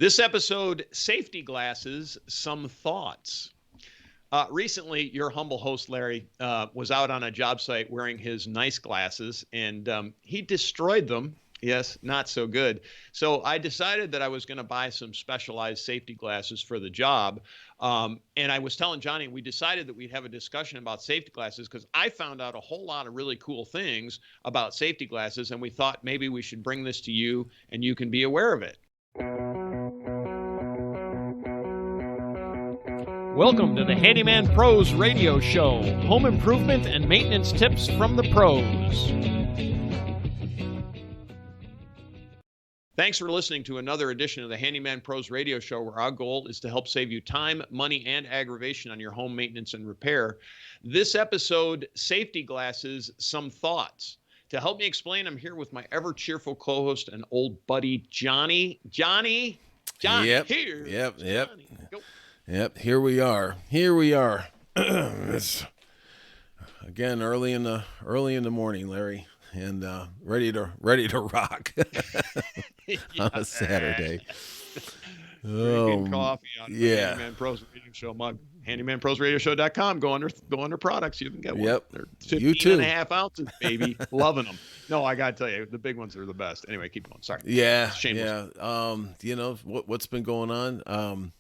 This episode, safety glasses, some thoughts. Recently, your humble host, Larry, was out on a job site wearing his nice glasses, and he destroyed them. Yes, not so good. So I decided that I was going to buy some specialized safety glasses for the job. And I was telling Johnny, we decided that we'd have a discussion about safety glasses because I found out a whole lot of really cool things about safety glasses. And we thought maybe we should bring this to you and you can be aware of it. Welcome to the Handyman Pros Radio Show, home improvement and maintenance tips from the pros. Thanks for listening to another edition of the Handyman Pros Radio Show, where our goal is to help save you time, money, and aggravation on your home maintenance and repair. This episode, safety glasses, some thoughts. To help me explain, I'm here with my ever-cheerful co-host and old buddy, Johnny. Johnny, Yep. here. Yep. Johnny. Go. Yep. Here we are. It's, again, early in the morning, Larry, and ready to rock on a Saturday. Drinking coffee on the yeah. Handyman Pros Radio Show mug. HandymanProsRadioShow.com. Go under products. You can get one. Yep. They're 15.5 ounces, baby. Loving them. No, I got to tell you, the big ones are the best. Anyway, keep going. Sorry. Yeah. Shameless. Yeah. What's been going on?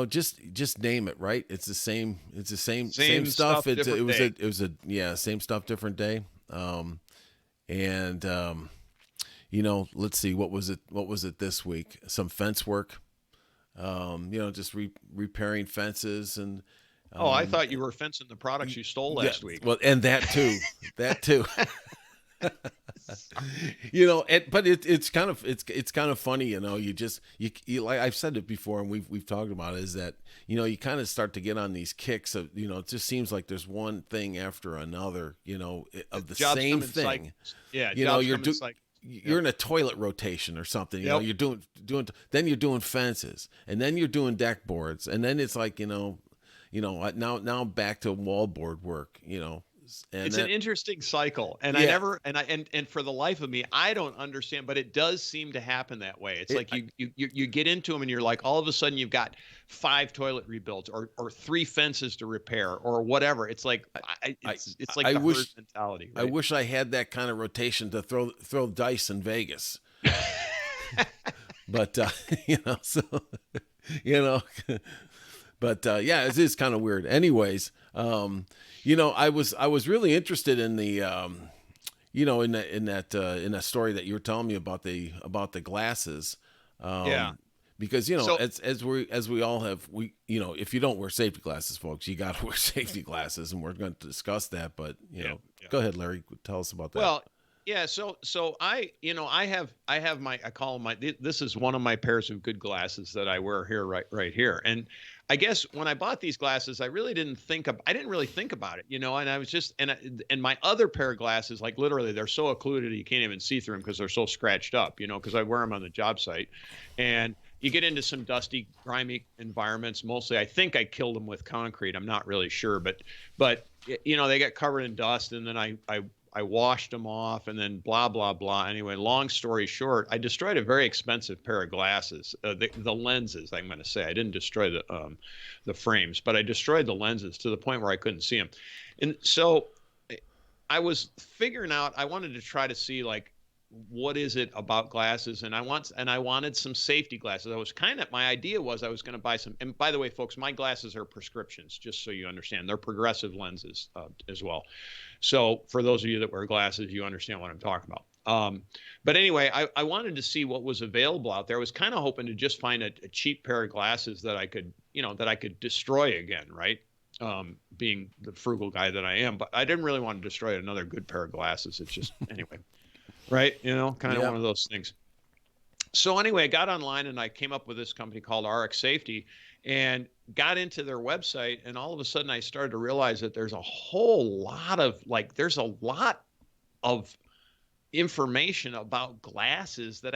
Just name it, right? It's the same Same stuff. It different was a same stuff, different day. Let's see, what was it this week? Some fence work. Just repairing fences and. I thought you were fencing the products you stole last week. Well, and that too. But it's kind of funny, you like I've said it before, and we've talked about it, is that you kind of start to get on these kicks of it just seems like there's one thing after another, of the same thing. Yeah, you're in a toilet rotation or something. You're doing then you're doing fences, and then you're doing deck boards, and then it's like now I'm back to wallboard work. And it's an interesting cycle, and and for the life of me, I don't understand, but it does seem to happen that way. It's like you get into them, and you're like, all of a sudden you've got 5 toilet rebuilds or 3 fences to repair or whatever. It's like it's like the herd mentality. Right? I wish I had that kind of rotation to throw dice in Vegas, but But it is kind of weird. Anyways, I was really interested in the, in that story that you were telling me about the glasses. Because as we all have, if you don't wear safety glasses, folks, you got to wear safety glasses, and we're going to discuss that. But go ahead, Larry, tell us about that. Well. Yeah, so I have my, I call them this is one of my pairs of good glasses that I wear here right here. And I guess when I bought these glasses, I didn't really think about it, and I was just, and my other pair of glasses, like literally they're so occluded you can't even see through them because they're so scratched up, because I wear them on the job site. And you get into some dusty, grimy environments. Mostly, I think I killed them with concrete. I'm not really sure, but they get covered in dust, and then I washed them off, and then blah, blah, blah. Anyway, long story short, I destroyed a very expensive pair of glasses, the lenses, I'm going to say. I didn't destroy the frames, but I destroyed the lenses to the point where I couldn't see them. And so I was figuring out, I wanted to try to see, like, what is it about glasses? And I wanted some safety glasses. My idea was I was going to buy some. And by the way, folks, my glasses are prescriptions, just so you understand. They're progressive lenses as well. So for those of you that wear glasses, you understand what I'm talking about. But anyway, I wanted to see what was available out there. I was kind of hoping to just find a cheap pair of glasses that I could destroy again, right? Being the frugal guy that I am, but I didn't really want to destroy another good pair of glasses. It's just, anyway. Right. Kind of one of those things. So anyway, I got online and I came up with this company called RX Safety and got into their website. And all of a sudden I started to realize that there's a lot of information about glasses that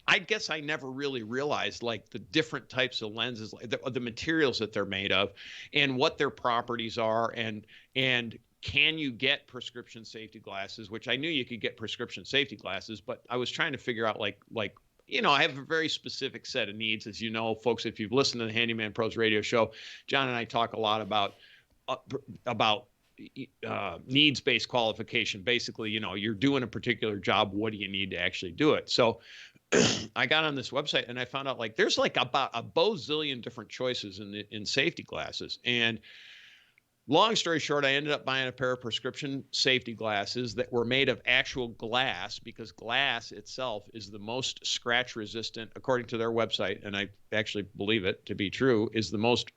I guess I never really realized, like the different types of lenses, like the materials that they're made of and what their properties are, and can you get prescription safety glasses, which I knew you could get prescription safety glasses, but I was trying to figure out like I have a very specific set of needs, as you know, folks. If you've listened to the Handyman Pros radio show, John and I talk a lot about needs-based qualification. Basically, you're doing a particular job. What do you need to actually do it? So I got on this website and I found out like there's like about a bazillion different choices in safety glasses. And long story short, I ended up buying a pair of prescription safety glasses that were made of actual glass, because glass itself is the most scratch resistant, according to their website, and I actually believe it to be true, is the most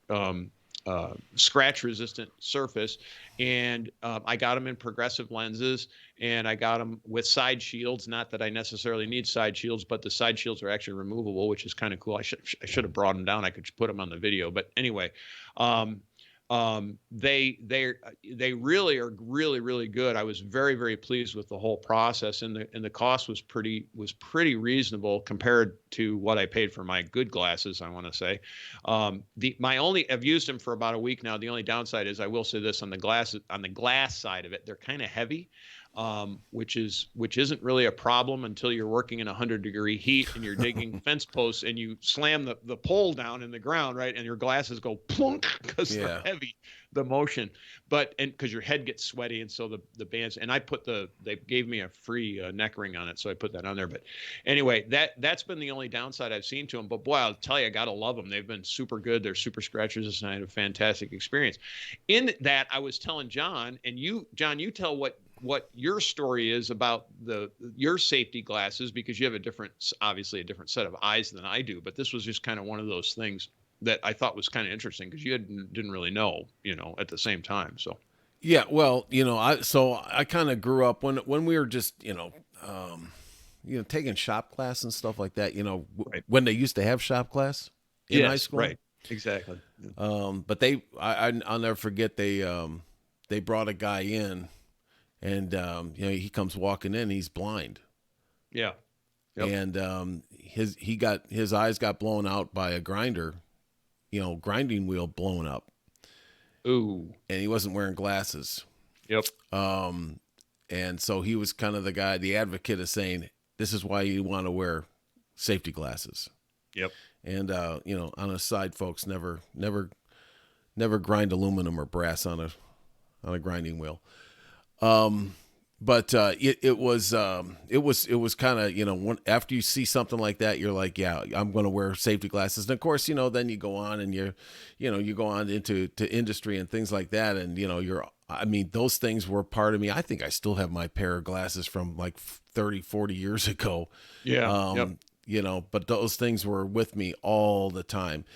scratch resistant surface. And I got them in progressive lenses, and I got them with side shields. Not that I necessarily need side shields, but the side shields are actually removable, which is kind of cool. I should have brought them down. I could put them on the video, but anyway, they really are really good. I was very, very pleased with the whole process, and the cost was pretty reasonable compared to what I paid for my good glasses, I want to say. I've used them for about a week now. The only downside is, I will say this, on the glass side of it, they're kind of heavy. Which isn't really a problem until you're working in 100-degree heat and you're digging fence posts and you slam the pole down in the ground, right? And your glasses go plunk because they're heavy, the motion, and because your head gets sweaty. And so the bands, and they gave me a free neck ring on it, so I put that on there. But anyway, that's been the only downside I've seen to them. But boy, I'll tell you, I gotta love them. They've been super good. They're super scratch resistant. I had a fantastic experience. In that, I was telling John, and John, you tell what your story is about your safety glasses, because you have obviously a different set of eyes than I do. But this was just kind of one of those things that I thought was kind of interesting, because you didn't really know, at the same time. So yeah, well, I kind of grew up when we were just taking shop class and stuff like that. Right. When they used to have shop class in high school, right? Exactly. But I'll never forget, they brought a guy in. And, he comes walking in, he's blind. Yeah. Yep. And his eyes got blown out by a grinding wheel blown up. Ooh. And he wasn't wearing glasses. Yep. And so he was kind of the advocate of saying, this is why you want to wear safety glasses. Yep. And, on a side, folks, never grind aluminum or brass on a grinding wheel. But it was kind of, after you see something like that, you're like, yeah, I'm going to wear safety glasses. And of course, then you go on and you go on into industry and things like that. And, those things were part of me. I think I still have my pair of glasses from like 30, 40 years ago. Yeah. Yep. But those things were with me all the time.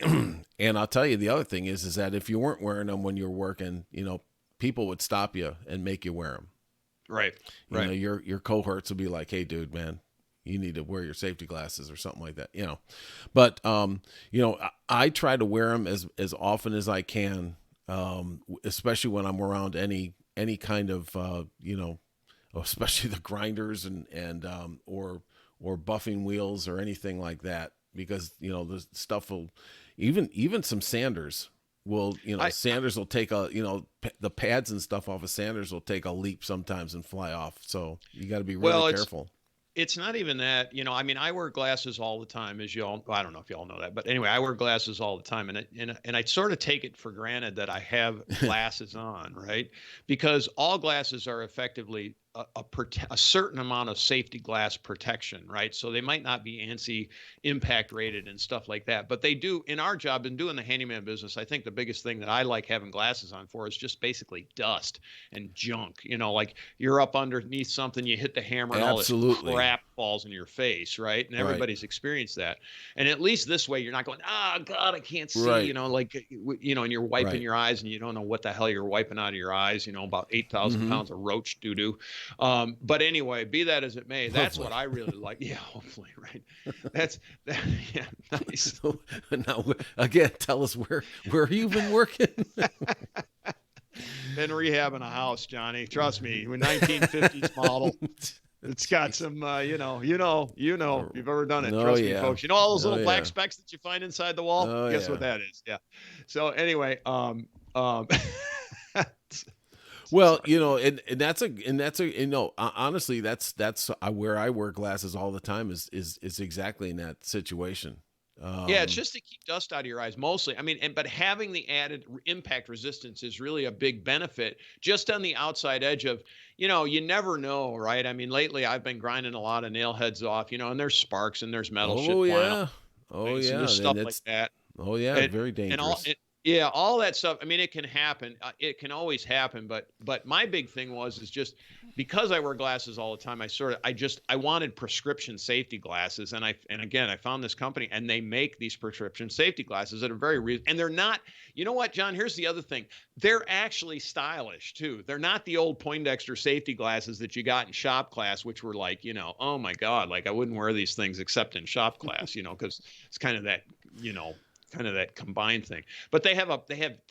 And I'll tell you, the other thing is that if you weren't wearing them when you're working, people would stop you and make you wear them. Right. Your cohorts would be like, hey, dude, man, you need to wear your safety glasses or something like that, But, I try to wear them as often as I can, especially when I'm around any kind of, especially the grinders and or buffing wheels or anything like that, because, the stuff will, even some sanders will, sanders will take the pads and stuff off of sanders will take a leap sometimes and fly off. So you got to be really careful. It's not even that, I wear glasses all the time, as I don't know if you all know that, but anyway, I wear glasses all the time, and I sort of take it for granted that I have glasses on, right? Because all glasses are effectively a certain amount of safety glass protection, right? So they might not be ANSI impact rated and stuff like that, but they do, in our job and doing the handyman business, I think the biggest thing that I like having glasses on for is just basically dust and junk. Like you're up underneath something, you hit the hammer, and all this crap falls in your face, right? And everybody's experienced that. And at least this way, you're not going, oh God, I can't see, right. And you're wiping your eyes and you don't know what the hell you're wiping out of your eyes, about 8,000 pounds of roach doo-doo. But anyway, be that as it may, that's what I really like. Yeah, hopefully, right. Yeah, nice. So, now, again, tell us where you've been working. Been rehabbing a house, Johnny. Trust me, we're 1950s model. It's got some, if you've ever done it. Trust me, folks. All those little black specks that you find inside the wall? Guess what that is? Yeah. So anyway, Well, and honestly, that's where I wear glasses all the time is exactly in that situation. Yeah, it's just to keep dust out of your eyes mostly. I mean, but having the added impact resistance is really a big benefit just on the outside edge of, you never know, right? I mean, lately I've been grinding a lot of nail heads off, and there's sparks and there's metal shit Oh flying yeah, oh and yeah, just and stuff like it's that. oh yeah, And very and all dangerous. yeah, all that stuff. I mean, it can happen. It can always happen. But my big thing is just because I wear glasses all the time. I wanted prescription safety glasses, and again I found this company, and they make these prescription safety glasses that are and they're not. You know what, John? Here's the other thing. They're actually stylish too. They're not the old Poindexter safety glasses that you got in shop class, which were like, oh my God, like I wouldn't wear these things except in shop class, because it's kind of that, kind of that combined thing. But they have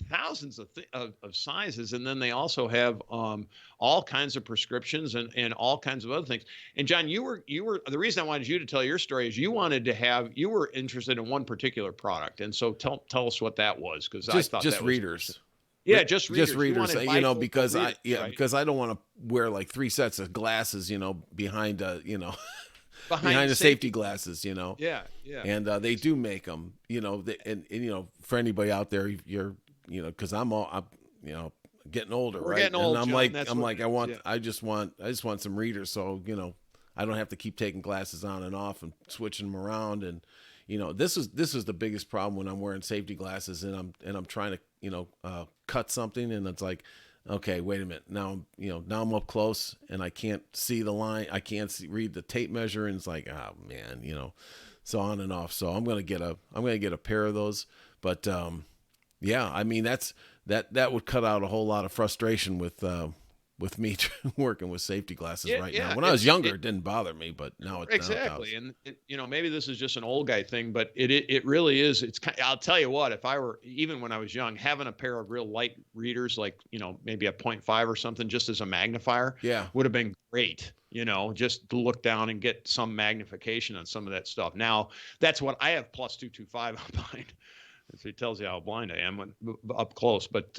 thousands of sizes, and then they also have all kinds of prescriptions and all kinds of other things. And John, you were the reason I wanted you to tell your story is you were interested in one particular product, and so tell us what that was, because I thought Just that readers. yeah, just readers. Just readers, because readers, right? because I don't want to wear like 3 sets of glasses, behind behind the safety glasses, Yeah, yeah. And they do make them, and for anybody out there, because I'm getting older, We're right? getting old, and John. I just want some readers, so I don't have to keep taking glasses on and off and switching them around, and this is the biggest problem when I'm wearing safety glasses and I'm trying to cut something, and it's like, okay, wait a minute. Now I'm up close and I can't see the line. I can't read the tape measure, and it's like, oh man, so on and off. So I'm gonna get a pair of those. But yeah, I mean that would cut out a whole lot of frustration with me working with safety glasses now. When I was younger, it didn't bother me, but now it exactly. Now it does. And maybe this is just an old guy thing, but it really is. I'll tell you what, if I were, even when I was young, having a pair of real light readers, like, maybe a 0.5 or something, just as a magnifier, would have been great. Just to look down and get some magnification on some of that stuff. Now that's what I have, plus 225 on mine. So it tells you how blind I am up close, but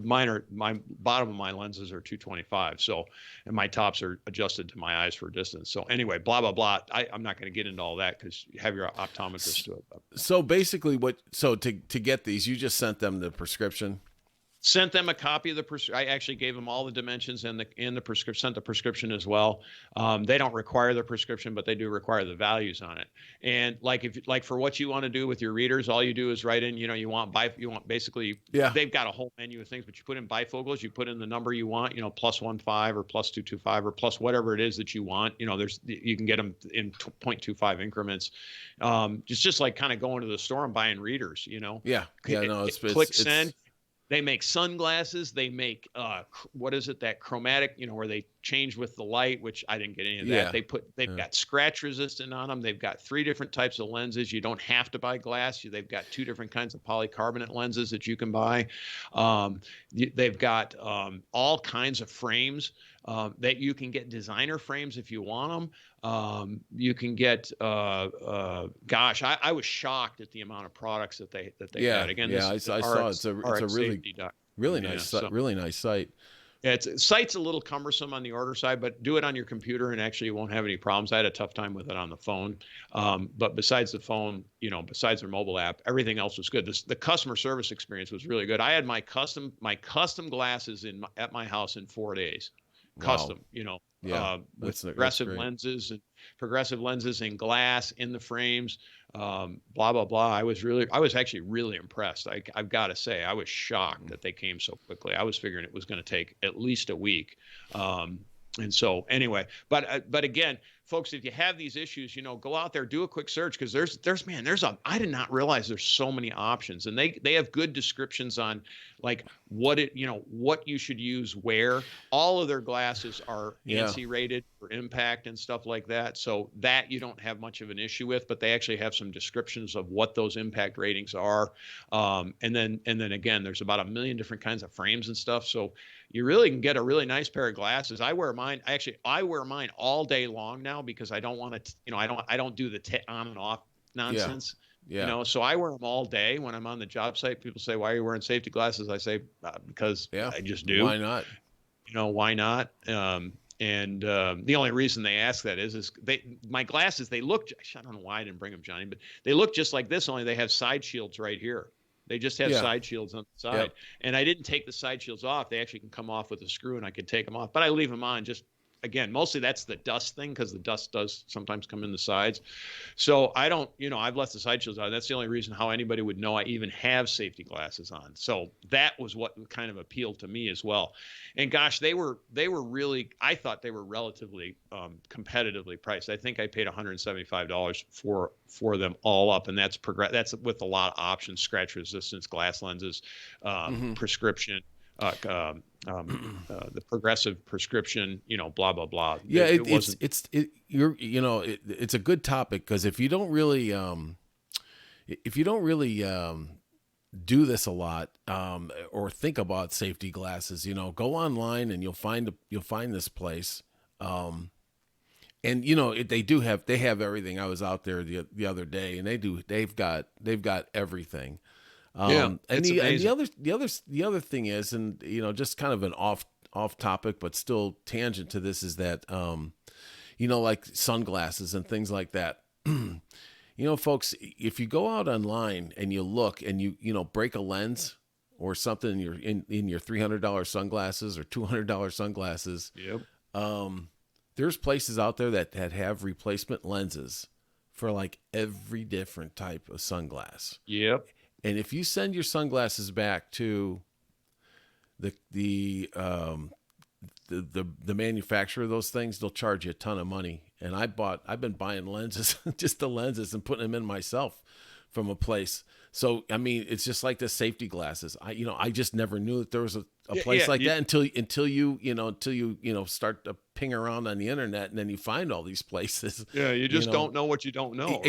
my bottom of my lenses are 225. So, and my tops are adjusted to my eyes for distance. So anyway, blah, blah, blah. I'm not going to get into all that because you have your optometrist do it. So basically to get these, you just sent them the prescription? Sent them a copy of I actually gave them all the dimensions and the prescription, sent the prescription as well. They don't require the prescription, but they do require the values on it. And like for what you want to do with your readers, all you do is write in, you want basically, they've got a whole menu of things, but you put in bifocals, you put in the number you want, +1.5 or +2.25 or plus whatever it is that you want. You can get them in 0.25 increments. It's just like kind of going to the store and buying readers, Yeah. Yeah. No, click send. They make sunglasses. They make what is it? That chromatic, where they change with the light, which I didn't get any of that. They've got scratch resistant on them. They've got 3 different types of lenses. You don't have to buy glass. They've got 2 different kinds of polycarbonate lenses that you can buy. They've got all kinds of frames that you can get, designer frames if you want them. You can get, gosh, I was shocked at the amount of products that they had. Again, I saw it's a really nice really nice site. Yeah, site's a little cumbersome on the order side, but do it on your computer and actually you won't have any problems. I had a tough time with it on the phone. But besides the phone, besides their mobile app, everything else was good. The customer service experience was really good. I had my custom glasses at my house in 4 days. Custom, with progressive lenses and glass in the frames, blah, blah, blah. I was actually really impressed. I've got to say, I was shocked that they came so quickly. I was figuring it was going to take at least a week. And so anyway, but again, folks, if you have these issues, go out there, do a quick search, because I did not realize there's so many options, and they have good descriptions on like what you should use where. All of their glasses are ANSI rated for impact and stuff like that. So that you don't have much of an issue with, but they actually have some descriptions of what those impact ratings are. And then again, there's about 1 million different kinds of frames and stuff. So you really can get a really nice pair of glasses. I wear mine all day long now because I don't want to, I don't do the on and off nonsense. Yeah. So I wear them all day when I'm on the job site. People say, "Why are you wearing safety glasses?" I say, because I just do. Why not? why not? The only reason they ask that is my glasses, they look, I don't know why I didn't bring them, Johnny, but they look just like this, only they have side shields right here. They just have Yeah. side shields on the side. Yep. And I didn't take the side shields off. They actually can come off with a screw and I could take them off, but I leave them on just, again, mostly that's the dust thing, because the dust does sometimes come in the sides. So I don't, I've left the side shields on. That's the only reason how anybody would know I even have safety glasses on. So that was what kind of appealed to me as well. And gosh, they were really, I thought they were relatively competitively priced. I think I paid $175 for them all up, and that's with a lot of options: scratch resistance, glass lenses, prescription. The progressive prescription, blah blah blah. Yeah, it's a good topic, because if you don't really do this a lot, or think about safety glasses, go online and you'll find this place, and they have everything. I was out there the other day, and they've got everything. And the other thing is, and just kind of an off topic, but still tangent to this, is that like sunglasses and things like that. Folks, if you go out online and you look and you break a lens or something in your $300 sunglasses or $200 sunglasses, yep. There's places out there that have replacement lenses for like every different type of sunglass. Yep. And if you send your sunglasses back to the manufacturer of those things, they'll charge you a ton of money. And I've been buying lenses, just the lenses, and putting them in myself from a place. So I mean, it's just like the safety glasses. I just never knew that there was a place like that until you start to ping around on the internet, and then you find all these places. Yeah, you just don't know what you don't know. Right?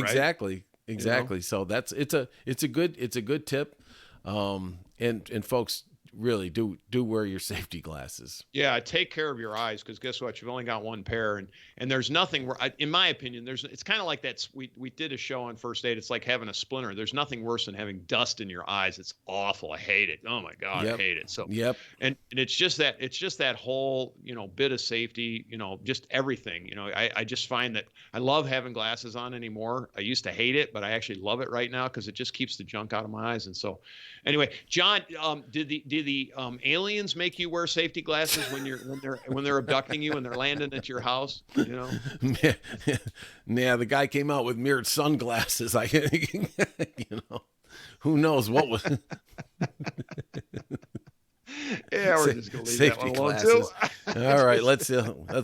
Exactly. So it's a good tip. And folks, really do wear your safety glasses. Yeah, take care of your eyes, because guess what? You've only got one pair, and there's nothing where, in my opinion, it's kind of like that. We did a show on first aid. It's like having a splinter. There's nothing worse than having dust in your eyes. It's awful. I hate it. Oh my God, I hate it. So and it's just that whole bit of safety. Just everything. I just find that I love having glasses on anymore. I used to hate it, but I actually love it right now, because it just keeps the junk out of my eyes. And so, anyway, John, did the aliens make you wear safety glasses when they're abducting you and they're landing at your house? Yeah, the guy came out with mirrored sunglasses. Who knows what was. Yeah, we're just gonna leave safety that one alone glasses. too. All right, let's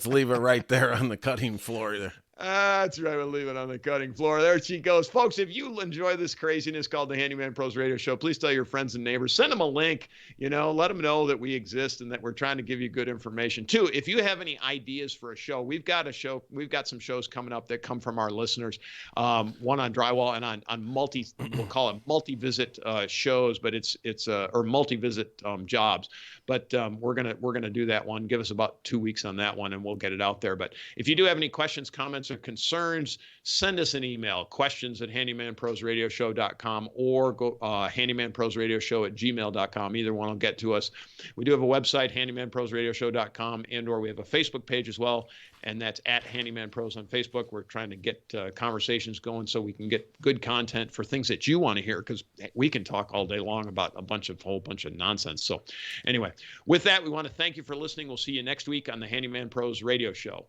leave it right there on the cutting floor there. That's right. We'll leave it on the cutting floor. There she goes. Folks, if you enjoy this craziness called the Handyman Pros Radio Show, please tell your friends and neighbors. Send them a link. Let them know that we exist and that we're trying to give you good information. Too, if you have any ideas for a show, we've got some shows coming up that come from our listeners. One on drywall and on we'll call it multi-visit shows, but it's or multi-visit jobs. But we're gonna do that one. Give us about 2 weeks on that one, and we'll get it out there. But if you do have any questions, comments, or concerns, send us an email, questions@handymanprosradioshow.com, or go handymanprosradioshow@gmail.com. Either one will get to us. We do have a website, handymanprosradioshow.com, or we have a Facebook page as well, and that's @handymanpros on Facebook. We're trying to get conversations going so we can get good content for things that you want to hear, because we can talk all day long about a whole bunch of nonsense. So anyway, with that, we want to thank you for listening. We'll see you next week on the Handyman Pros Radio Show.